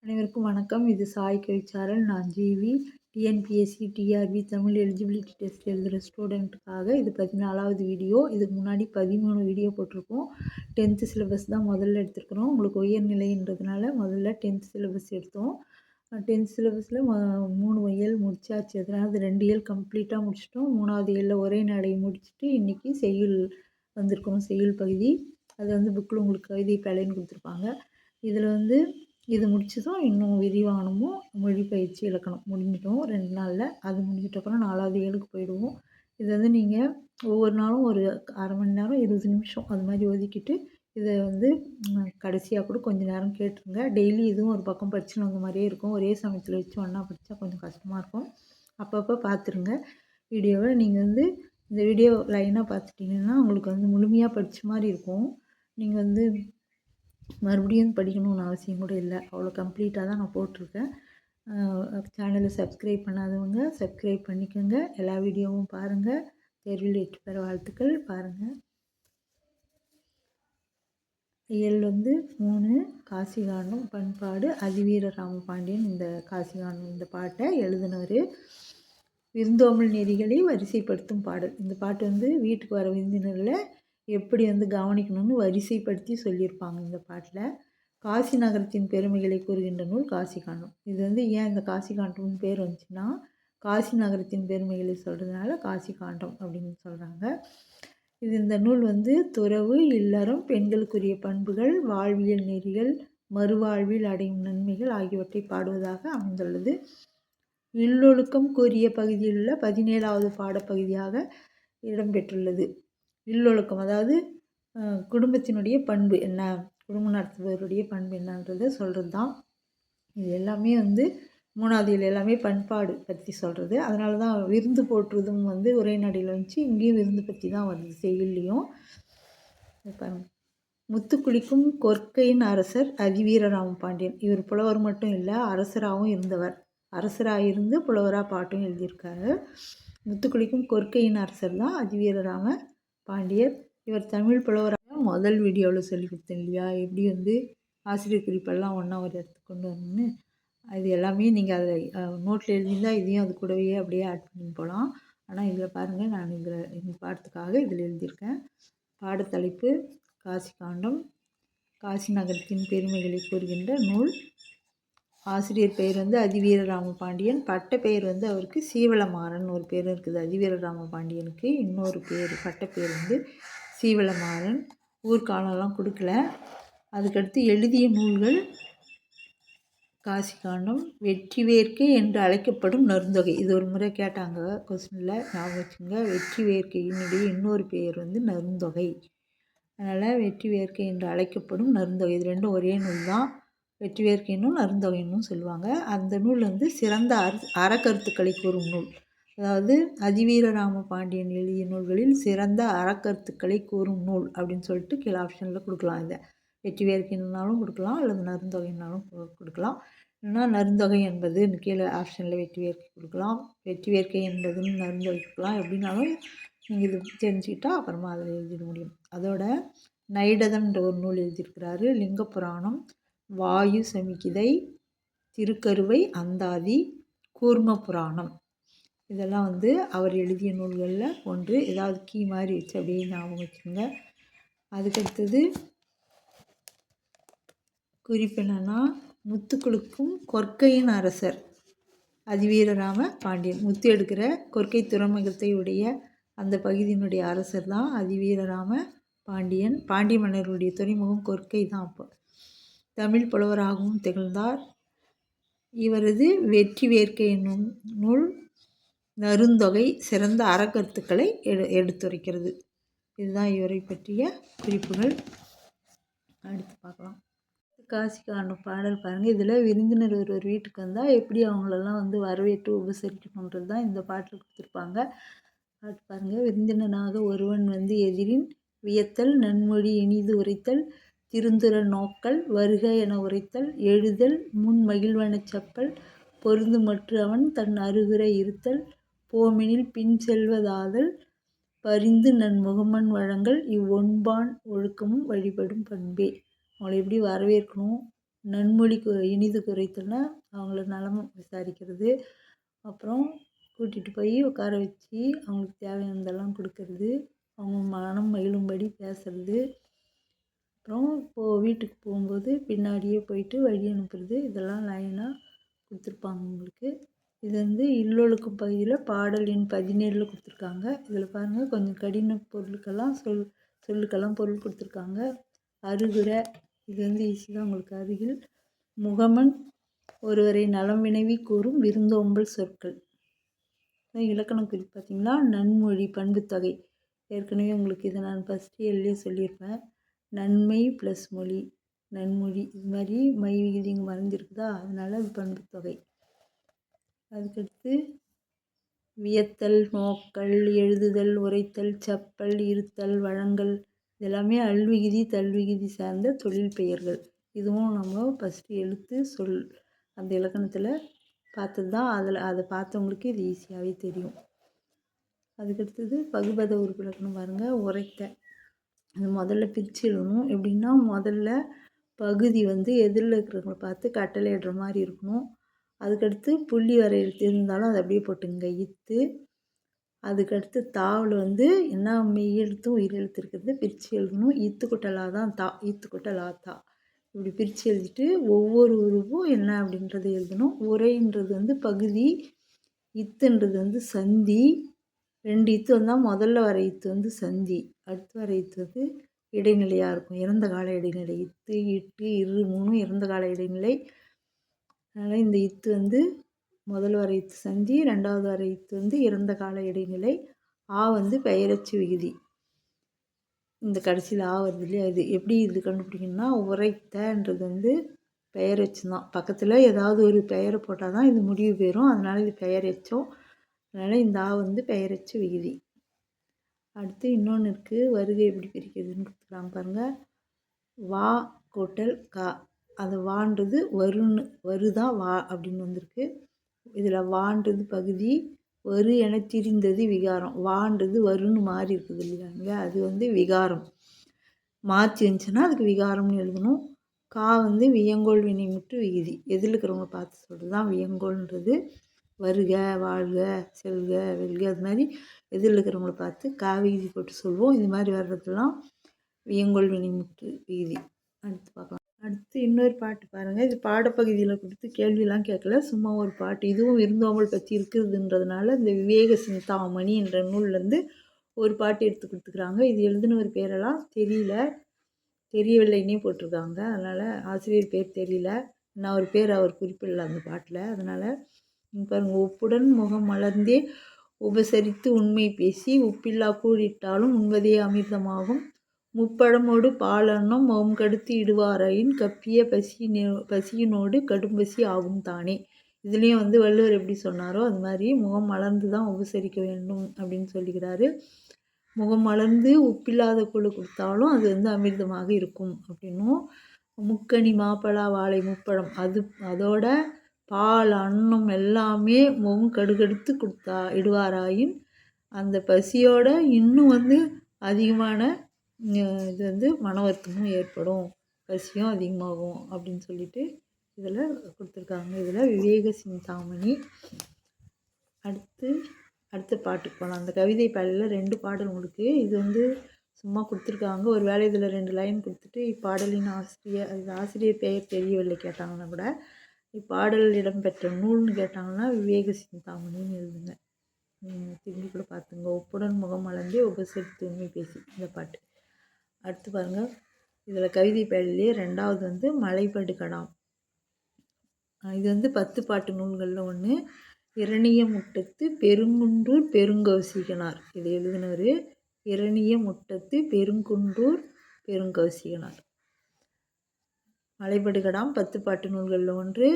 அனைவருக்கும் வணக்கம். இது சாய் கவிச்சாரல். நான் GV. TNPSC, TRB Tamil eligibility test எழுதுகிற ஸ்டூடெண்ட்டுக்காக இது 14வது வீடியோ. இதுக்கு முன்னாடி 13 வீடியோ போட்டிருக்கோம். 10th சிலபஸ் தான் முதல்ல எடுத்துருக்குறோம். உங்களுக்கு உயர்நிலைன்றதுனால முதல்ல 10th சிலபஸ் எடுத்தோம். 10th சிலபஸில் 3 இயல் முடிச்சாச்சு. அதனால் 2 இயல் கம்ப்ளீட்டாக முடிச்சிட்டோம். 3வது இயலில் உரை நடை முடிச்சுட்டு இன்றைக்கி செய்யுள் வந்திருக்கோம். செய்யுள் பகுதி அது புக்கில் உங்களுக்கு கவிதை பேலைன்னு கொடுத்துருப்பாங்க. இதில் இது முடிச்சதும் இன்னும் விரிவானமும் மொழி பயிற்சி இலக்கணம் முடிஞ்சிட்டோம் 2 நாளில். அது முடிஞ்சிட்டப்புறம் 4வது இயலுக்கு போயிடுவோம். இது நீங்கள் ஒவ்வொரு நாளும் ஒரு அரை மணி நேரம் 20 நிமிஷம் அது மாதிரி ஒதுக்கிட்டு இதை கடைசியாக கூட கொஞ்சம் நேரம் கேட்டுருங்க. டெய்லி இதுவும் ஒரு பக்கம் படிச்சுன்னு வந்த மாதிரியே இருக்கும். ஒரே சமயத்தில் வச்சு ஒன்றா படித்தா கொஞ்சம் கஷ்டமாக இருக்கும். அப்பப்போ பார்த்துருங்க வீடியோவை. நீங்கள் இந்த வீடியோ லைனாக பார்த்துட்டிங்கன்னா உங்களுக்கு முழுமையாக படித்த மாதிரி இருக்கும். நீங்கள் மறுபடியும் படிக்கணும்னு அவசியம் கூட இல்லை. அவ்வளோ கம்ப்ளீட்டாக தான் நான் போட்டிருக்கேன். சேனலை சப்ஸ்கிரைப் பண்ணாதவங்க சப்ஸ்கிரைப் பண்ணிக்கோங்க. எல்லா வீடியோவும் பாருங்கள். தேர்வில் வெற்றி பெற வாழ்த்துக்கள். பாருங்கள். இயல் 3 காசிகாண்டம் பண்பாடு. அதிவீர ராமபாண்டியன் இந்த காசிகாண்டம் இந்த பாட்டை எழுதினவர். விருந்தோம்பல் நெறிகளை வரிசைப்படுத்தும் பாடல். இந்த பாட்டு வீட்டுக்கு வர விருந்தினர்களை எப்படி கவனிக்கணும்னு வரிசைப்படுத்தி சொல்லியிருப்பாங்க இந்த பாட்டில். காசி நகரத்தின் பெருமைகளை கூறுகின்ற நூல் காசிகாண்டம். இது ஏன் இந்த காசிகாண்டம்னு பேர் வந்துச்சுன்னா, காசி நகரத்தின் பெருமைகளை சொல்கிறதுனால காசிகாண்டம் அப்படின்னு சொல்கிறாங்க. இந்த நூல் துறவு, இல்லறம், பெண்களுக்குரிய பண்புகள், வாழ்வியல் நெறிகள், மறுவாழ்வில் அடையும் நன்மைகள் ஆகியவற்றை பாடுவதாக அமைந்துள்ளது. இல்லொழுக்கம் கூறிய பகுதியில் உள்ள 17வது பாடப்பகுதியாக இடம்பெற்றுள்ளது. இல்லொழுக்கம் அதாவது குடும்பத்தினுடைய பண்பு என்ன, குடும்பம் நடத்துபவருடைய பண்பு என்னன்றதை சொல்கிறது தான். இது எல்லாமே 3வது இயல் எல்லாமே பண்பாடு பற்றி சொல்கிறது. அதனால தான் விருந்து போற்றுவதும் உரைநடையில் வந்துச்சு. இங்கேயும் விருந்து பற்றி தான் வருது செய்யுள்லேயும். முத்துக்குளிக்கும் கொற்கையின் அரசர் அதிவீர ராமபாண்டியன். இவர் புலவர் மட்டும் இல்லை, அரசராகவும் இருந்தவர். அரசராக இருந்து புலவராக பாட்டும் எழுதியிருக்காரு. முத்துக்குளிக்கும் கொற்கையின் அரசர் தான் அதிவீர ராம பாண்டியர். இவர் தமிழ் புலவராக முதல் வீடியோவில் சொல்லி கொடுத்தேன் இல்லையா, எப்படி ஆசிரியர் குறிப்பெல்லாம் ஒன்றா ஒரு இடத்துக்கு கொண்டு வரணும்னு. அது எல்லாமே நீங்கள் அதை நோட்டில் எழுதியிருந்தால் இதையும் அது கூடவே அப்படியே ஆட் பண்ணி போகலாம். ஆனால் இதில் பாருங்கள், நான் இந்த பாடத்துக்காக இதில் எழுதியிருக்கேன். பாடத்தலைப்பு காசிகாண்டம். காசி நகரத்தின் பெருமைகளை கூறுகின்ற நூல். ஆசிரியர் பெயர் அதிவீர ராமபாண்டியன். பட்ட பெயர் அவருக்கு சீவளமாறன் ஒரு பேர் இருக்குது. அதிவீர ராமபாண்டியனுக்கு இன்னொரு பேர் பட்ட பேர் சீவளமாறன். ஊர்காலம்லாம் கொடுக்கல. அதுக்கடுத்து எழுதிய நூல்கள் காசிகாண்டம், வெற்றி வேர்க்கை என்று அழைக்கப்படும் நருந்தொகை. இது ஒரு முறை கேட்டாங்க கொஸ்டினில், ஞாபகம் வச்சுங்க. வெற்றி வேர்க்கையினுடைய இன்னொரு பேர் நருந்தொகை. அதனால் வெற்றி வேர்க்கை என்று அழைக்கப்படும் நருந்தொகை, இது ரெண்டும் ஒரே நூல் தான். வெற்றி வேர்க்கைன்னும் நருந்தொகைன்னும் சொல்லுவாங்க. அந்த நூல் சிறந்த அறக்கருத்துக்களை கூறும் நூல். அதாவது அதிவீர ராமபாண்டியன் எழுதிய நூல்களில் சிறந்த அறக்கருத்துக்களை கூறும் நூல் அப்படின்னு சொல்லிட்டு கீழே ஆப்ஷனில் கொடுக்கலாம். இதை வெற்றி வேர்க்கைன்னாலும் கொடுக்கலாம், அல்லது நருந்தொகைன்னாலும் கொடுக்கலாம். இல்லைன்னா நருந்தொகை என்பது கீழே ஆப்ஷனில் வெற்றி வேர்க்கை கொடுக்கலாம், வெற்றி வேர்க்கை என்பதுன்னு நருந்தொகை கொடுக்கலாம். எப்படின்னாலும் நீங்கள் இது தெரிஞ்சுக்கிட்டால் அப்புறமா அதில் எழுதிட முடியும். அதோட நைடதம்ன்ற ஒரு நூல் எழுதியிருக்கிறாரு. லிங்க புராணம், வாயு சமிகிதை, திருக்கருவை அந்தாதி, கூர்ம புராணம், இதெல்லாம் அவர் எழுதிய நூல்களில் ஒன்று. ஏதாவது கீ மாதிரி வச்சு அப்படியே ஞாபகம் வச்சுக்கோங்க. அதுக்கடுத்தது குறிப்பு என்னென்னா, முத்துக்குளிக்கும் கொற்கையின் அரசர் அதிவீர ராம பாண்டியன். முத்து எடுக்கிற கொற்கை துறைமுகத்தை உடைய அந்த பகுதியினுடைய அரசர் தான் அதிவீர ராம பாண்டியன். பாண்டிய மன்னருடைய துறைமுகம் கொற்கை தான். அப்போ தமிழ் புலவராகவும் திகழ்ந்தார். இவரது வெற்றி வேர்க்கை என்னும் நூல் நருந்தொகை சிறந்த அறக்கருத்துக்களை எடுத்துரைக்கிறது. இதுதான் இவரை பற்றிய குறிப்புகள். அடுத்து பார்க்கலாம். காசிகாண்டம் பாடல் பாருங்கள். இதில் விருந்தினர் ஒரு வீட்டுக்கு வந்தால் எப்படி அவங்களெல்லாம் வரவேற்று உபசரிக்கணுன்றது தான் இந்த பாட்டில் கொடுத்துருப்பாங்க. பாட்டு பாருங்கள். விருந்தினனாக ஒருவன் எதிரின் வியத்தல், நன்மொழி இனிது உரைத்தல், திருந்துற நோக்கல், வருக என உரைத்தல், எழுதல், முன் மகிழ்வனச் செப்பல், பொருந்துமற்று அவன் தன் அருகுற இருத்தல், போமெனில் பின் செல்வதாதல், பரிந்து நன் முகமன் வழங்கல், இவ்வொன்பான் ஒழுக்கமும் வழிபடும் பண்பே. அவங்களை எப்படி வரவேற்கணும், நன்மொழி இனிது குறைத்தல்னா அவங்கள நலம் விசாரிக்கிறது. அப்புறம் கூட்டிகிட்டு போய் உட்கார வச்சு அவங்களுக்கு தேவையானதெல்லாம் கொடுக்கறது, அவங்க மனம் மகிழும்படி பேசுறது. அப்புறம் வீட்டுக்கு போகும்போது பின்னாடியே போயிட்டு வழி அனுப்புறது. இதெல்லாம் லைனாக கொடுத்துருப்பாங்க உங்களுக்கு. இது வந்து இல்லொழுக்கும் பகுதியில் பாடல் எண் 17ல் கொடுத்துருக்காங்க. இதில் பாருங்கள், கொஞ்சம் கடின பொருளுக்கெல்லாம் சொல்லுக்கெல்லாம் பொருள் கொடுத்துருக்காங்க. அருகுரை, இது வந்து ஈஸி தான் உங்களுக்கு. அருகில். முகமன், ஒருவரை நலம் வினவி கூறும் விருந்தோம்பல் சொற்கள். இலக்கணம் குறித்து பார்த்திங்கன்னா, நன்மொழி பண்புத்தொகை. ஏற்கனவே உங்களுக்கு இதை நான் ஃபஸ்ட் இயர்லேயே சொல்லியிருப்பேன். நன்மை ப்ளஸ் மொழி, நன்மொழி. இது மாதிரி மை விகுதி இங்கே மறைஞ்சிருக்குதா, அதனால் அது பண்புத்தொகை. அதுக்கடுத்து வியத்தல், நோக்கல், எழுதுதல், உரைத்தல், செப்பல், இருத்தல், வழங்கல், இதெல்லாமே அல்விகுதி தல்விகுதி சார்ந்த தொழில் பெயர்கள். இதுவும் நம்ம ஃபஸ்ட்டு எழுத்து சொல் அந்த இலக்கணத்தில் பார்த்தது தான். அதை பார்த்தவங்களுக்கு இது ஈஸியாகவே தெரியும். அதுக்கடுத்தது பகுபத உறுப்பு இலக்கணம் பாருங்கள். உரைக்க, அது முதல்ல பிரித்து எழுதணும். எப்படின்னா, முதல்ல பகுதி வந்து எதிரில் இருக்கிறவங்கள பார்த்து கட்டளை இடுற மாதிரி இருக்கணும். அதுக்கடுத்து புள்ளி வரை எழுத்து இருந்தாலும் அதை அப்படியே போட்டுங்க, இத்து. அதுக்கடுத்து தாவில் வந்து என்ன மெய் எழுத்தும் உயிர் எழுத்து இருக்கிறது பிரித்து எழுதணும். இத்து குட்டலா தான் தா, இத்து குட்டலா தா, இப்படி பிரித்து எழுதிட்டு ஒவ்வொரு உருவும் என்ன அப்படின்றது எழுதணும். உரைன்றது வந்து பகுதி, இத்துன்றது வந்து சந்தி. 2 இத்து வந்தால் முதல்ல வர இத்து வந்து சந்தி, அடுத்து வர இத்து வந்து இடைநிலையாக இருக்கும். இறந்த கால இடைநிலை. இத்து, இட்டு, இரு 3 இறந்த கால இடைநிலை. அதனால் இந்த இத்து வந்து முதல் வர இத்து சந்தி, 2வது வர இத்து வந்து இறந்த கால இடைநிலை. ஆ வந்து பெயரச்சு விகுதி. இந்த கடைசியில் ஆ வருது இல்லையா, இது எப்படி இது கண்டுபிடிக்கணும்னா, உரைத்தன்றது வந்து பெயரச்சு தான். பக்கத்தில் ஏதாவது ஒரு பெயரை போட்டால் தான் இது முடிவு பெறும். அதனால் இது பெயரெச்சம். அதனால் இந்த ஆ வந்து பெயரச்சு விகுதி. அடுத்து இன்னொன்று இருக்குது, வருகை எப்படி பிரிக்கிறதுன்னு கொடுத்துக்கலாம் பாருங்கள். வா கூட்டல் கா, அது வான்றது வருன்னு, வருதான் வா அப்படின்னு வந்திருக்கு. இதில் வான்றது பகுதி, வரு என திரிந்தது விகாரம். வான்றது வருன்னு மாறி இருக்குது இல்லையாங்க, அது வந்து விகாரம். மாற்றி இருந்துச்சுன்னா அதுக்கு விகாரம்னு எழுதணும். கா வந்து வியங்கோல் வினைமுற்று விகுதி. எதில் இருக்கிறவங்க பார்த்து சொல்கிறது தான் வியங்கோல்ன்றது. வருக, வாழ்க, செல்க, வெல்க, அது மாதிரி எதில் இருக்கிறவங்கள பார்த்து கா விகுதி போட்டு சொல்லுவோம். இது மாதிரி வர்றதெல்லாம் வியங்கோல் வினைமுற்று விகுதி. அடுத்து பார்க்கலாம். அடுத்து இன்னொரு பாட்டு பாருங்கள். இது பாடப்பகுதியில் கொடுத்து கேள்வியெலாம் கேட்கல, சும்மா ஒரு பாட்டு. இதுவும் விருந்தோம்பல் பற்றி இருக்குதுன்றதுனால இந்த விவேக சிந்தாமணி என்ற நூல்லேருந்து ஒரு பாட்டு எடுத்து கொடுத்துக்கிறாங்க. இது எழுதினவர் பேரெல்லாம் தெரியவில்லைன்னே போட்டிருக்காங்க. அதனால் ஆசிரியர் பேர் தெரியல, நான் ஒரு பேர் அவர் குறிப்பிடல அந்த பாட்டில். அதனால் பாருங்கள், ஒப்புடன் முகம் மலர்ந்தே உபசரித்து உண்மை பேசி உப்பில்லா கூடிட்டாலும் உண்பதே அமிர்தமாகும். முப்பழமோடு பாலன்னம் முகம் கடுத்து இடுவாராயின் கப்பிய பசியினோடு கடும்பசி ஆகும் தானே. இதுலேயும் வந்து வள்ளுவர் எப்படி சொன்னாரோ அது மாதிரி முகம் மலர்ந்து தான் உபசரிக்க வேண்டும் அப்படின்னு சொல்லிக்கிறாரு. முகம் மலர்ந்து உப்பில்லாத கூழ் கொடுத்தாலும் அது வந்து அமிர்தமாக இருக்கும் அப்படின்னும். முக்கனி மாப்பழா வாழை முப்பழம், அதோட பால் அன்னம் எல்லாமே முகம் கடுகடுத்து இடுவாராயின் அந்த பசியோட இன்னும் வந்து அதிகமான இது வந்து மன வருத்தமும் ஏற்படும், பசியும் அதிகமாகும் அப்படின்னு சொல்லிட்டு இதில் கொடுத்துருக்காங்க. இதில் விவேக சிந்தாமணி. அடுத்த பாட்டுக்கு போகலாம். அந்த கவிதை பாடலில் 2 பாடல் உங்களுக்கு இது வந்து சும்மா கொடுத்துருக்காங்க. ஒரு வேளை இதில் 2 லைன் கொடுத்துட்டு இப்பாடலின் ஆசிரியர் பெயர் தெரியவில்லை கேட்டாங்கன்னா கூட, இப்பாடல் இடம்பெற்ற நூல்னு கேட்டாங்கன்னா விவேக சிந்தாமணின்னு எழுதுங்க. திரும்பி கூட பார்த்துங்க. ஒப்புடன் முகம் மலர்ந்தே உபசரித்து உண்மை பேசி, இந்த பாட்டு. அடுத்து பாருங்கள், இதில் கவிதை பாடலே 2வது வந்து மலைபடு கடாம். இது வந்து 10 பாட்டு நூல்களில் ஒன்று. இரணிய முட்டத்து பெருங்குன்றூர் பெருங்கௌசிகனார், இது எழுதினவர். இரணிய முட்டத்து பெருங்குன்றூர் பெருங்கௌசிகனார். மலைபடுகடாம் 10 பாட்டு நூல்களில் ஒன்று.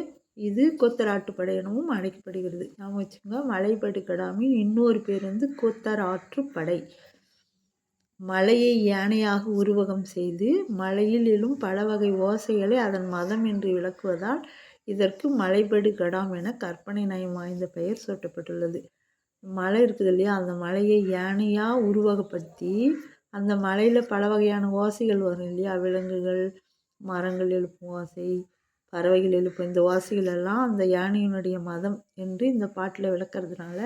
இது கோத்தராற்றுப்படை எனவும் அழைக்கப்படுகிறது. நாம் வச்சுக்கோங்க. மலைபடுகடாமின் இன்னொரு பேர் வந்து கோத்தராற்றுப்படை. மலையை யானையாக உருவகம் செய்து மலையில் எழும் பல வகை ஓசைகளை அதன் மதம் என்று விளக்குவதால் இதற்கு மலைபடு கடாம் என கற்பனை நயம் வாய்ந்த பெயர் சூட்டப்பட்டுள்ளது. மலை இருக்குது இல்லையா, அந்த மலையை யானையாக உருவகப்படுத்தி அந்த மலையில் பல வகையான ஓசைகள் வரும் இல்லையா, விலங்குகள், மரங்கள் எழுப்பும் ஓசை, பறவைகள் எழுப்பும் இந்த ஓசைகள் எல்லாம் அந்த யானையினுடைய மதம் என்று இந்த பாட்டில் விளக்கறதுனால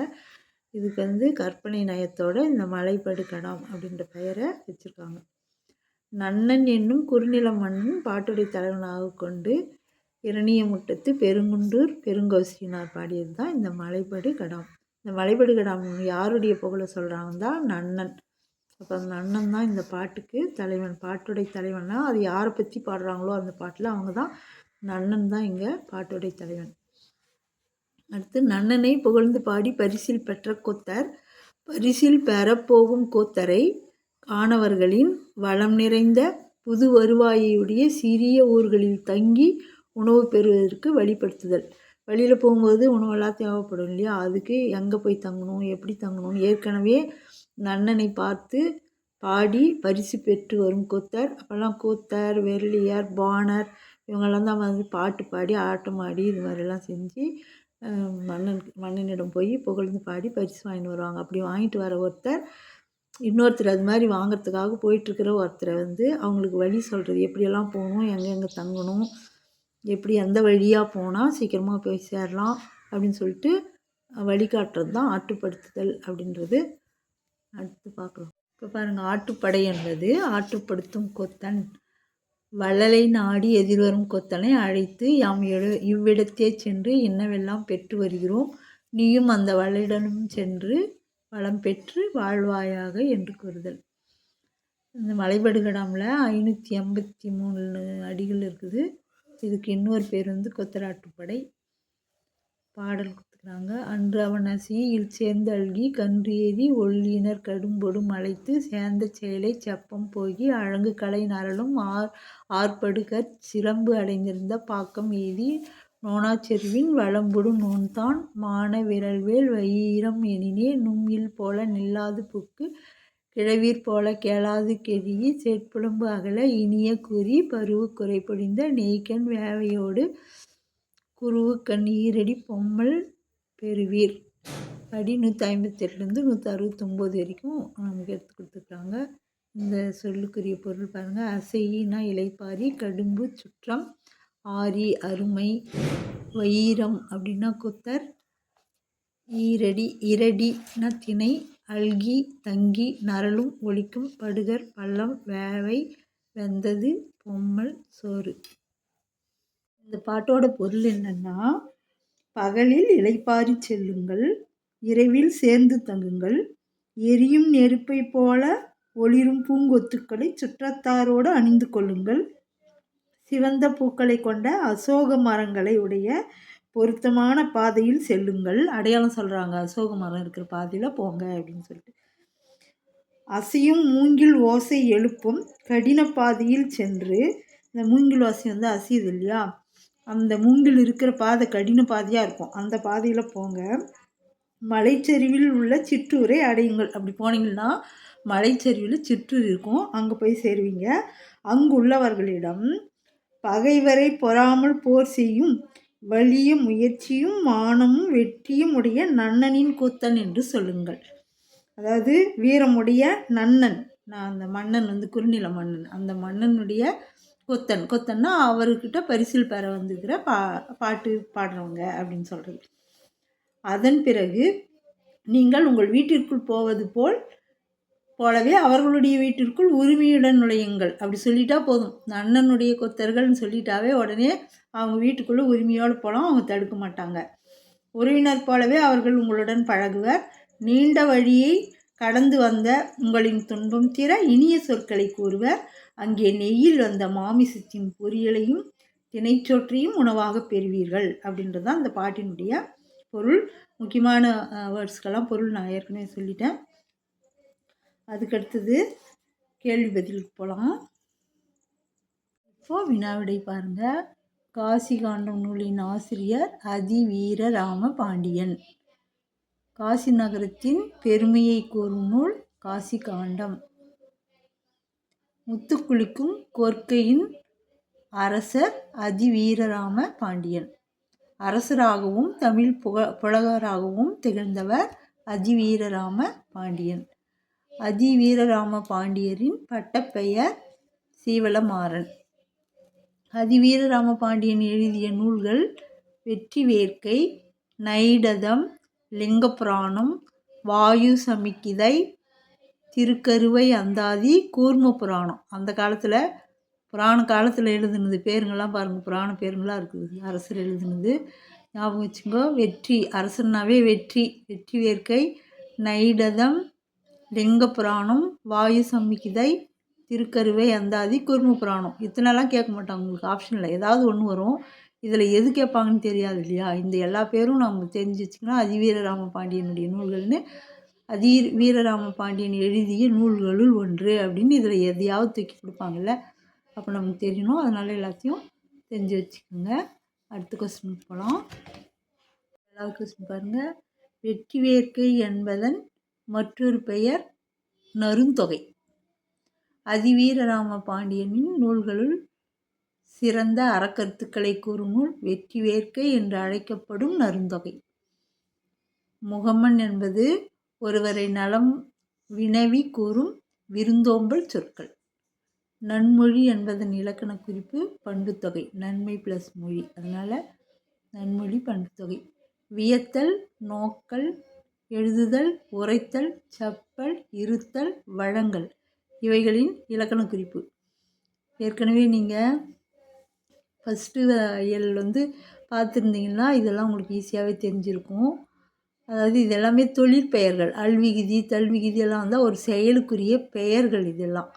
இதுக்கு வந்து கற்பனை நயத்தோட இந்த மலைபடுகடாம் அப்படின்ற பெயரை வச்சுருக்காங்க. நன்னன் என்னும் குறுநில மன்னன் பாட்டுடை தலைவனாக கொண்டு இரணியமுட்டத்து பெருங்குன்றூர் பெருங்கௌசினார் பாடியது தான் இந்த மலைபடுகடாம். இந்த மலைபடுகடாம் யாருடைய புகழை சொல்கிறாங்க தான் நன்னன். அப்போ அந்த நன்னன் தான் இந்த பாட்டுக்கு தலைவன், பாட்டுடை தலைவன்னா அது யாரை பற்றி பாடுறாங்களோ அந்த பாட்டில் அவங்க தான் நன்னன் தான் இங்கே பாட்டுடை தலைவன். அடுத்து நன்னனை புகழ்ந்து பாடி பரிசில் பெற்ற கொத்தர், பரிசில் பெறப்போகும் கோத்தரை காணவர்களின் வளம் நிறைந்த புது வருவாயுடைய சிறிய ஊர்களில் தங்கி உணவு பெறுவதற்கு வழிபடுத்துதல். வழியில் போகும்போது உணவெல்லாம் தேவைப்படும் இல்லையா, அதுக்கு எங்கே போய் தங்கணும், எப்படி தங்கணும்னு ஏற்கனவே நன்னனை பார்த்து பாடி பரிசு பெற்று வரும் கொத்தர். அப்போல்லாம் கூத்தர், வெள்ளியர், பாணர் இவங்கெல்லாம் தான் வந்து பாட்டு பாடி ஆட்டம் ஆடி இது மாதிரிலாம் செஞ்சு மன்னனிடம் போய் புகழ்ந்து பாடி பரிசு வாங்கிட்டு வருவாங்க. அப்படி வாங்கிட்டு வர ஒருத்தர் இன்னொருத்தர் அது மாதிரி வாங்கிறதுக்காக போயிட்டுருக்கிற ஒருத்தரை வந்து அவங்களுக்கு வழி சொல்கிறது, எப்படியெல்லாம் போகணும், எங்கெங்கே தங்கணும், எப்படி எந்த வழியாக போனால் சீக்கிரமாக போய் சேரலாம் அப்படின்னு சொல்லிட்டு வழிகாட்டுறது தான் ஆற்றுப்படுத்துதல் அப்படின்றது. அடுத்து பார்க்குறோம். இப்போ பாருங்கள், ஆற்றுப்படை என்பது ஆற்றுப்படுத்தும் கொத்தன். வள்ளலை நாடி எதிர்வரும் கொத்தனை அழைத்து யாம் இவ்விடத்தே சென்று இன்னவெல்லாம் பெற்று வருகிறோம், நீயும் அந்த வள்ளலிடனும் சென்று வளம் பெற்று வாழ்வாயாக என்று கூறுதல். இந்த மலைபடுகடாமில் 583 அடிகள் இருக்குது. இதுக்கு இன்னொரு பேர் வந்து கொத்தராற்றுப்படை. பாடல் கொடுத்துக்கிறாங்க. அன்று அவன் அசியில் சேர்ந்து அல்கி கன்று ஏறி ஒள்ளினர் கடும்பொடும் அழைத்து சேர்ந்த செயலை செப்பம் போகி அழகு கலை நரலும் ஆர்ப்படுகற் சிலம்பு அடைந்திருந்த பாக்கம் எய்தி நோனாச்செருவின் வளம்பொடும் நோன்தான் மான விரல்வேல் வைரம் எனினே நும்இல் போல நில்லாது புக்கு கிழவீர் போல கேளாது கெழியி சேட்புலம்பு அகல இனிய கூறி பருவு குறைபொடிந்த நெய்கண் வேவையோடு குருவு கண் ஈரடி பொம்மல் பெறுவீர். அடி 158லேருந்து 169 வரைக்கும் நமக்கு எடுத்து கொடுத்துருக்காங்க. இந்த சொல்லுக்குரிய பொருள் பாருங்கள். அசையினா இலைப்பாரி, கடும்பு சுற்றம், ஆரி அருமை, வைரம் அப்படின்னா கொத்தர், இரடினா திணை, அல்கி தங்கி, நரலும் ஒலிக்கும், படுகர் பள்ளம், வேவை வெந்தது, பொம்மல் சோறு. இந்த பாட்டோட பொருள் என்னன்னா, பகலில் இளைப்பாரி செல்லுங்கள், இரவில் சேர்ந்து தங்குங்கள், எரியும் நெருப்பை போல ஒளிரும் பூங்கொத்துக்களை சுற்றத்தாரோடு அணிந்து கொள்ளுங்கள், சிவந்த பூக்களை கொண்ட அசோக மரங்களை உடைய பொருத்தமான பாதையில் செல்லுங்கள். அடையாளம் சொல்கிறாங்க, அசோக மரம் இருக்கிற பாதையில் போங்க அப்படின்னு சொல்லிட்டு. அசையும் மூங்கில் ஓசை எழுப்பும் கடின பாதையில் சென்று, இந்த மூங்கில் ஓசை வந்து அசையுது இல்லையா, அந்த மூங்கில் இருக்கிற பாதை கடின பாதையாக இருக்கும், அந்த பாதையில் போங்க. மலைச்சரிவில் உள்ள சிற்றூரை அடையுங்கள். அப்படி போனீங்கன்னா மலைச்சரிவில் சிற்றூர் இருக்கும், அங்கே போய் சேருவீங்க. அங்கு உள்ளவர்களிடம் பகைவரை பொறாமல் போர் செய்யும் வலிய முயற்சியும் மானமும் வெற்றியும் உடைய நன்னனின் கூத்தன் என்று சொல்லுங்கள். அதாவது வீரமுடைய நன்னன், அந்த மன்னன் வந்து குறுநில மன்னன், அந்த மன்னனுடைய கொத்தன்னா அவர்கிட்ட பரிசில் பெற வந்துக்கிற பாட்டு பாடுறவங்க அப்படின்னு சொல்கிறது. அதன் பிறகு நீங்கள் உங்கள் வீட்டிற்குள் போவது போலவே அவர்களுடைய வீட்டிற்குள் உரிமையுடன் நுழையுங்கள். அப்படி சொல்லிட்டா போதும், அண்ணனுடைய கொத்தர்கள்னு சொல்லிட்டாவே உடனே அவங்க வீட்டுக்குள்ளே உரிமையோடு போகலாம், அவங்க தடுக்க மாட்டாங்க. உறவினர் போலவே அவர்கள் உங்களுடன் பழகுவர். நீண்ட வழியை கடந்து வந்த உங்களின் துன்பம் தீர இனிய சொற்களை கூறுவர். அங்கே நெய்யில் வந்த மாமிசத்தின் பொரியலையும் திணைச்சோற்றையும் உணவாக பெறுவீர்கள் அப்படின்றது தான் அந்த பாட்டினுடைய பொருள். முக்கியமான வேர்ட்ஸ்க்கெல்லாம் பொருள் நான் ஏற்கனவே சொல்லிட்டேன். அதுக்கடுத்தது கேள்வி பதிலுக்கு போகலாம். இப்போது வினாவிடை பாருங்கள். காசி காண்டம் நூலின் ஆசிரியர் அதிவீரராம பாண்டியன். காசி நகரத்தின் பெருமையை கூறும் நூல் காசி காண்டம். முத்துக்குளிக்கும் கொற்கையின் அரசர் அதிவீரராம பாண்டியன். அரசராகவும் தமிழ் புலவராகவும் திகழ்ந்தவர் அதிவீரராம பாண்டியன். அதிவீரராம பாண்டியரின் பட்டப்பெயர் சீவலமாறன். அதிவீரராம பாண்டியன் எழுதிய நூல்கள் வெற்றி வேர்க்கை, நைடதம், லிங்கப்புராணம், வாயு சமிக்கிதை, திருக்கருவை அந்தாதி, கூர்ம புராணம். அந்த காலத்தில் புராண காலத்தில் எழுதுனது பேருங்கள்லாம் பாருங்கள், புராண பேருங்களாக இருக்குது. அரசர் எழுதுனது ஞாபகம் வச்சுங்கோ. வெற்றி, அரசன்னாவே வெற்றி. வெற்றி வேர்க்கை, நைடதம், லிங்க புராணம், வாயு சம்மிகிதை, திருக்கருவை அந்தாதி, கூர்ம புராணம். இத்தனைலாம் கேட்க மாட்டாங்க உங்களுக்கு ஆப்ஷனில், ஏதாவது ஒன்று வரும். இதில் எது கேட்பாங்கன்னு தெரியாது இல்லையா? இந்த எல்லா பேரும் நம்ம தெரிஞ்சு வச்சுக்கணும். அதிவீரராம பாண்டியனுடைய நூல்கள்னு, வீரராம பாண்டியன் எழுதிய நூல்களுள் ஒன்று அப்படின்னு இதில் எதையாவது தூக்கி கொடுப்பாங்கல்ல, அப்போ நமக்கு தெரியணும். அதனால் எல்லாத்தையும் தெரிஞ்சு வச்சுக்கோங்க. அடுத்த கொஸ்டின் போகலாம். ஏதாவது கொஸ்டின் பாருங்கள். வெற்றி வேர்க்கை என்பதன் மற்றொரு பெயர் நருந்தொகை. அதிவீரராம பாண்டியனின் நூல்களுள் சிறந்த அறக்கருத்துக்களை கூறும் நூல் வெற்றி வேர்க்கை என்று அழைக்கப்படும் நருந்தொகை. முகமன் என்பது ஒருவரை நலம் வினவி கூறும் விருந்தோம்பல் சொற்கள். நன்மொழி என்பதன் இலக்கண குறிப்பு பண்புத்தொகை, நன்மை ப்ளஸ் மொழி, அதனால் நன்மொழி பண்புத்தொகை. வியத்தல், நோக்கல், எழுதுதல், உரைத்தல், செப்பல், இருத்தல், வழங்கல் இவைகளின் இலக்கண குறிப்பு. ஏற்கனவே நீங்கள் ஃபஸ்ட்டு இயல் பார்த்துருந்தீங்கன்னா இதெல்லாம் உங்களுக்கு ஈஸியாகவே தெரிஞ்சிருக்கும். அதாவது இது எல்லாமே தொழிற்பெயர்கள். அல்விகுதி, தல்விகுதி எல்லாம் வந்தால் ஒரு செயலுக்குரிய பெயர்கள் இதெல்லாம்.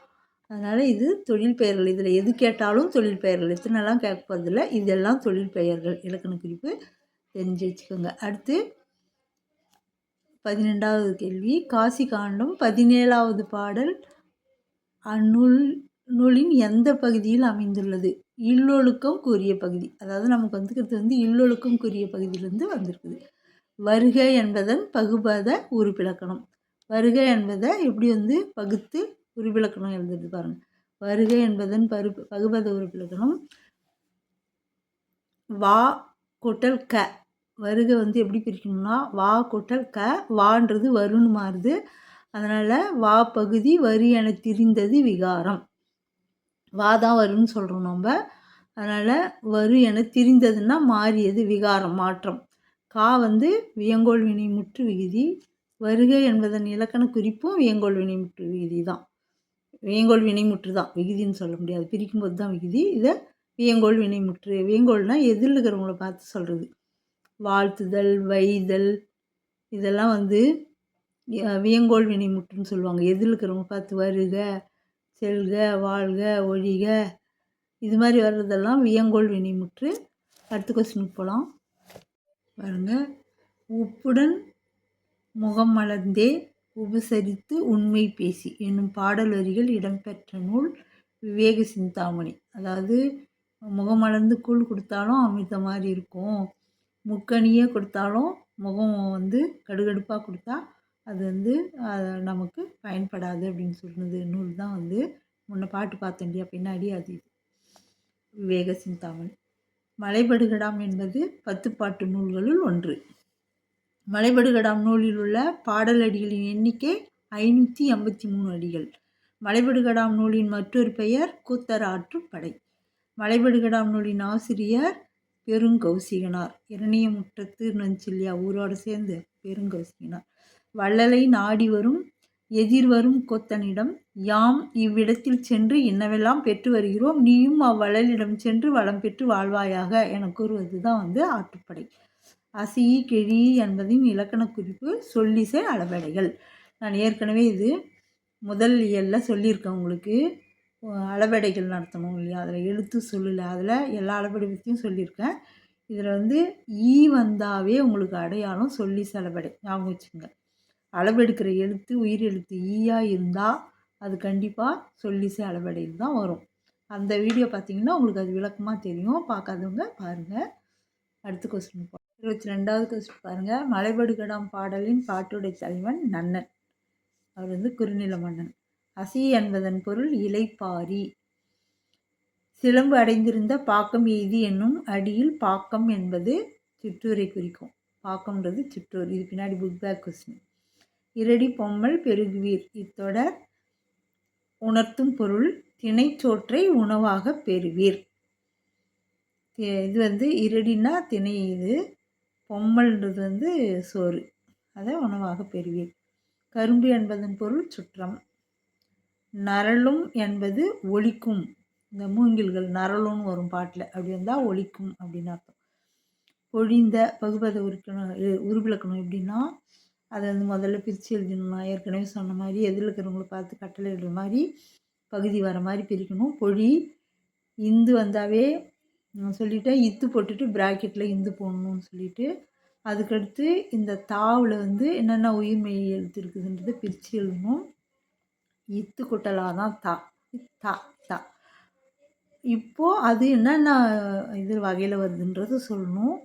அதனால் இது தொழில் பெயர்கள். இதில் எது கேட்டாலும் தொழில் பெயர்கள். எத்தனைலாம் கேட்க போகிறதில்ல, இதெல்லாம் தொழில் பெயர்கள். இலக்கண குறிப்பு தெரிஞ்சு வச்சுக்கோங்க. அடுத்து 12வது கேள்வி. காசி காண்டம் 17வது பாடல் நூலின் எந்த பகுதியில் அமைந்துள்ளது? இல்லொழுக்கம் கூறிய பகுதி. அதாவது நமக்கு வந்துக்கிறது இல்லொழுக்கம் கூறிய பகுதியிலேருந்து வந்திருக்குது. வருக என்பதன் பகுபத உறுப்பிலக்கணம். வருக என்பதை எப்படி பகுத்து உறுப்பிலக்கணம் எழுதுறது பாருங்கள். வருக என்பதன் பகுபத உறுப்பிலக்கணம் வா கூட்டல் க. வருக எப்படி பிரிக்கணும்னா வா கூட்டல் க. வான்றது வருன்னு மாறுது, அதனால் வா பகுதி வரி என திரிந்தது விகாரம். வா தான் வருன்னு சொல்கிறோம் நம்ம, அதனால் வரு என திரிந்ததுன்னா மாறியது, விகாரம், மாற்றம். கா வியங்கோள் வினைமுற்று விகுதி. வருக என்பதன் இலக்கண குறிப்பும் வியங்கோள் வினைமுற்று விகுதி தான். வியங்கோள் வினைமுற்று தான், விகுதின்னு சொல்ல முடியாது, பிரிக்கும்போது தான் விகுதி. இதை வியங்கோள் வினைமுற்று. வியங்கோள்னால் எதில் இருக்கிறவங்கள பார்த்து சொல்கிறது. வாழ்த்துதல், வைதல் இதெல்லாம் வியங்கோள் வினைமுற்றுன்னு சொல்லுவாங்க. எதில் இருக்கிறவங்க பார்த்து வருக, செல்க, வாழ்க, ஒழிக இது மாதிரி வர்றதெல்லாம் வியங்கோள் வினைமுற்று. அடுத்த கொஸ்டினுக்கு போகலாம் பாருங்க. உப்புடன் முகம் மலர்ந்தே உபசரித்து உண்மை பேசி என்னும் பாடல் வரிகள் இடம்பெற்ற நூல் விவேக சிந்தாமணி. அதாவது முகமலர்ந்து கூழ் கொடுத்தாலும் அமிர்த மாதிரி இருக்கும், முக்கனியே கொடுத்தாலும் முகம் கடுகடுப்பாக கொடுத்தா அது நமக்கு பயன்படாது அப்படின்னு சொன்னது நூல் தான் முன்ன பாட்டு பார்த்தோம் இல்லையா பின்னாடி, அது விவேக சிந்தாமணி. மலைபடுகடாம் என்பது 10 பாட்டு நூல்களுள் ஒன்று. மலைபடுகடாம் நூலில் உள்ள பாடல் அடிகளின் எண்ணிக்கை 583 அடிகள். மலைபடுகடாம் நூலின் மற்றொரு பெயர் கூத்தர் ஆற்றுப்படை. மலைபடுகடாம் நூலின் ஆசிரியர் பெருங்கௌசிகனார். இரணிய முற்றத்து நஞ்சில்லியா ஊரோடு சேர்ந்து பெருங்கௌசிகனார். வள்ளலை நாடி வரும் எதிர்வரும் கொத்தனிடம் யாம் இவ்விடத்தில் சென்று இன்னவெல்லாம் பெற்று வருகிறோம், நீயும் அவ்வள்ளலிடம் சென்று வளம் பெற்று வாழ்வாயாக என கூறுவது தான் ஆற்றுப்படை. அசி கிழி என்பதின் இலக்கண குறிப்பு சொல்லிசை அளபெடைகள். நான் ஏற்கனவே இது முதல் இயலில் சொல்லியிருக்கேன் உங்களுக்கு. அளபெடைகள் நடத்தணும் இல்லையா, அதில் எழுத்து சொல்லல, அதில் எல்லா அளபெடை பற்றியும் சொல்லியிருக்கேன். இதில் ஈ வந்தாவே உங்களுக்கு அடையாளம் சொல்லிசை அளபெடை, ஞாபகம் வச்சுங்க. அளவெடுக்கிற எழுத்து உயிர் எழுத்து ஈயா இருந்தால் அது கண்டிப்பாக சொல்லிசை அளபெடையில் தான் வரும். அந்த வீடியோ பார்த்தீங்கன்னா உங்களுக்கு அது விளக்கமாக தெரியும், பார்க்காதவங்க பாருங்கள். அடுத்த கொஸ்டின் 22வது கொஸ்டின் பாருங்கள். மலைபடுகடாம் பாடலின் பாட்டுடை தலைவன் நன்னன். அவர் குறுநில மன்னன். அசி என்பதன் பொருள் இலைப்பாரி. சிலம்பு அடைந்திருந்த பாக்கம் எய்தி என்னும் அடியில் பாக்கம் என்பது சிற்றூரை குறிக்கும். பாக்கம்ன்றது சிற்றூர். இது பின்னாடி புக் பேக் கொஸ்டின். இரடி பொம்மல் பெருகுவீர் இத்தொடர் உணர்த்தும் பொருள் திணைச்சோற்றை உணவாக பெறுவீர். இது வந்து இருடினா திணை, இது பொம்மல்ன்றது வந்து சோறு, அதை உணவாக பெறுவீர். கரும்பு என்பதன் பொருள் சுற்றம். நரலும் என்பது ஒலிக்கும். இந்த மூங்கில்கள் நரலும்னு வரும் பாட்டில், அப்படி வந்தால் ஒலிக்கும் அப்படின்னு அர்த்தம். பொழிந்த பகுபத உருவிலக்கணம் எப்படின்னா, அதை வந்து முதல்ல பிரித்து எழுதணும். நான் ஏற்கனவே சொன்ன மாதிரி எதில் இருக்கிறவங்கள பார்த்து கட்டளை எழுதுற மாதிரி பகுதி வர மாதிரி பிரிக்கணும். பொழி இந்து வந்தாவே நான் சொல்லிட்டேன், இத்து போட்டுட்டு ப்ராக்கெட்டில் இந்து போடணும்னு சொல்லிட்டு, அதுக்கடுத்து இந்த தாவில் வந்து என்னென்ன உயிர்மெய் எழுத்து இருக்குதுன்றதை பிரித்து எழுதணும். இத்து குட்டலாக தான் தா தா தா. இப்போது அது என்னென்ன இது வகையில் வருதுன்றது சொல்லணும்.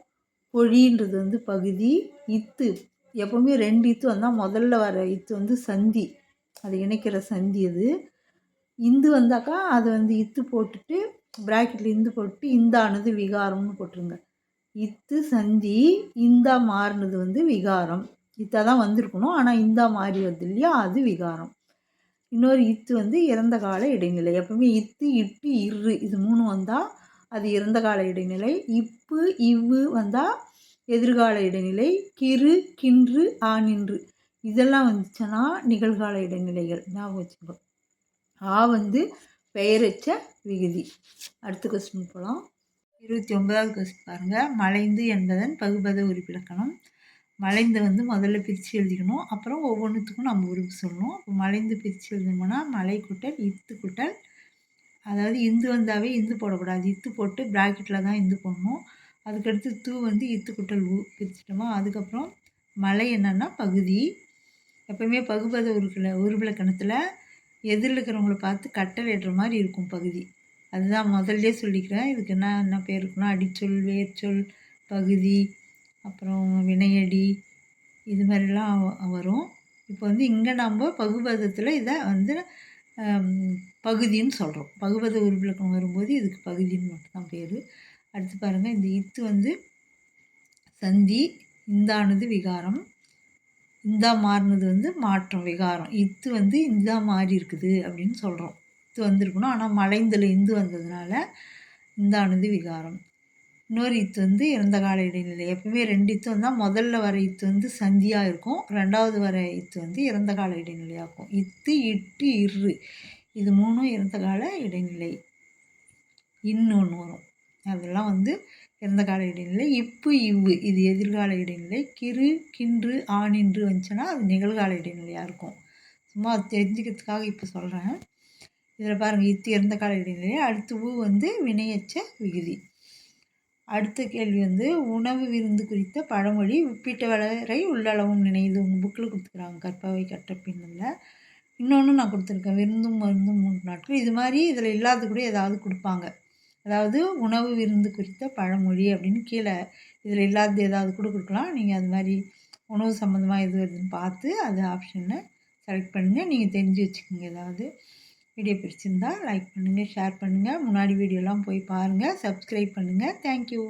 பொழின்றது வந்து பகுதி. இத்து எப்போவுமே 2 இத்து வந்தால் முதல்ல வர இத்து வந்து சந்தி, அது இணைக்கிற சந்தி. அது இந்து வந்தாக்கா அதை வந்து இத்து போட்டுட்டு ப்ராக்கெட்டில் இந்து போட்டு இந்தானது விகாரம்னு போட்டுருங்க. இத்து சந்தி, இந்தா மாறினது வந்து விகாரம். இத்தா தான் வந்திருக்கணும், ஆனால் இந்தா மாறி வருது இல்லையா, அது விகாரம். இன்னொரு இத்து வந்து இறந்த கால இடைநிலை. எப்பவுமே இத்து இட்டு இரு இது 3 வந்தால் அது இறந்த கால இடைநிலை. இப்பு இவ்வு வந்தால் எதிர்கால இடைநிலை. கிறு கின்று ஆனின்று இதெல்லாம் வந்துச்சுன்னா நிகழ்கால இடைநிலைகள். ஞாபகம் வச்சுக்கோ. ஆ வந்து பெயரச்ச விகுதி. அடுத்த கொஸ்டின் போகலாம். 29வது கொஸ்டின் பாருங்கள். மலைந்து என்பதன் பகுபத உறுப்பிலக்கணம். மலைந்து வந்து முதல்ல பிரித்து எழுதிக்கணும், அப்புறம் ஒவ்வொன்றுத்துக்கும் நம்ம உறுப்பு சொல்லணும். இப்போ மலைந்து பிரித்து எழுதணும்னா மலை குட்டல் இத்து குட்டல், அதாவது இந்து வந்தாவே இந்து போடக்கூடாது, இத்து போட்டு ப்ராக்கெட்டில் தான் இந்து போடணும். அதுக்கடுத்து தூ வந்து இத்து குட்டல் ஊ பிரிச்சுட்டோமா. அதுக்கப்புறம் மலை என்னன்னா பகுதி. எப்போவுமே பகுபத உறுப்பிலக்கணத்தில் எதிரில் இருக்கிறவங்கள பார்த்து கட்டளை இடுற மாதிரி இருக்கும் பகுதி. அதுதான் முதல்லே சொல்லிக்கிறேன். இதுக்கு என்ன பேர் இருக்குன்னா அடிச்சொல், வேர்ச்சொல், பகுதி, அப்புறம் வினையடி, இது மாதிரிலாம் வரும். இப்போ வந்து இங்கே நம்ம பகுபதத்தில் இதை வந்து பகுதின்னு சொல்கிறோம். பகுபத உறுப்பிலக்கணம் வரும்போது இதுக்கு பகுதின்னு மட்டும்தான் பேர். அடுத்து பாருங்கள், இந்த இத்து வந்து சந்தி, இந்தானது விகாரம், இந்தா மாறினது வந்து மாற்றம் விகாரம். இத்து வந்து இந்தா மாறி இருக்குது அப்படின்னு சொல்கிறோம். இத்து வந்திருக்கணும், ஆனால் மலைந்தில் இந்து வந்ததுனால இந்தானது விகாரம். இன்னொரு இத்து வந்து இறந்த கால இடைநிலை. எப்பவுமே 2 இத்து வந்தால் முதல்ல வர இத்து வந்து சந்தியாக இருக்கும், 2வது வர இத்து வந்து இறந்த கால இடைநிலையாக இருக்கும். இத்து இட்டு இரு இது 3ம் இறந்த கால இடைநிலை. இன்னொன்று வரும், அதெல்லாம் வந்து இறந்த கால இடைநிலை. இப்பு இவ்வு இது எதிர்கால இடைநிலை. கிறு கின்று ஆனின்று வந்துச்சுன்னா அது நிகழ்கால இடைநிலையாக இருக்கும். சும்மா அது தெரிஞ்சுக்கிறதுக்காக இப்போ சொல்கிறேன். இதில் பாருங்கள், இத்து இறந்த கால இடைநிலை. அடுத்து ஊ வந்து வினையச்ச விகுதி. அடுத்த கேள்வி வந்து உணவு விருந்து குறித்த பழமொழி. உப்பிட்ட வளரை உள்ளளவும் நினைது. உங்கள் புக்கில் கொடுத்துக்கிறாங்க, கற்பவை கற்ற பின்னில். இன்னொன்று நான் கொடுத்துருக்கேன், விருந்தும் மருந்தும் 3 நாட்கள். இது மாதிரி இதில் இல்லாத கூட ஏதாவது கொடுப்பாங்க. அதாவது உணவு விருந்து குறித்த பழமொழி அப்படின்னு கீழே இதில் இல்லாதது ஏதாவது கூட கொடுக்கலாம். நீங்கள் அது மாதிரி உணவு சம்மந்தமாக எது வருதுன்னு பார்த்து அது ஆப்ஷனை செலக்ட் பண்ணுங்கள். நீங்கள் தெரிஞ்சு வச்சுக்கோங்க. ஏதாவது வீடியோ பிடிச்சிருந்தால் லைக் பண்ணுங்கள், ஷேர் பண்ணுங்கள். முன்னாடி வீடியோலாம் போய் பாருங்கள், சப்ஸ்கிரைப் பண்ணுங்கள். தேங்க்யூ.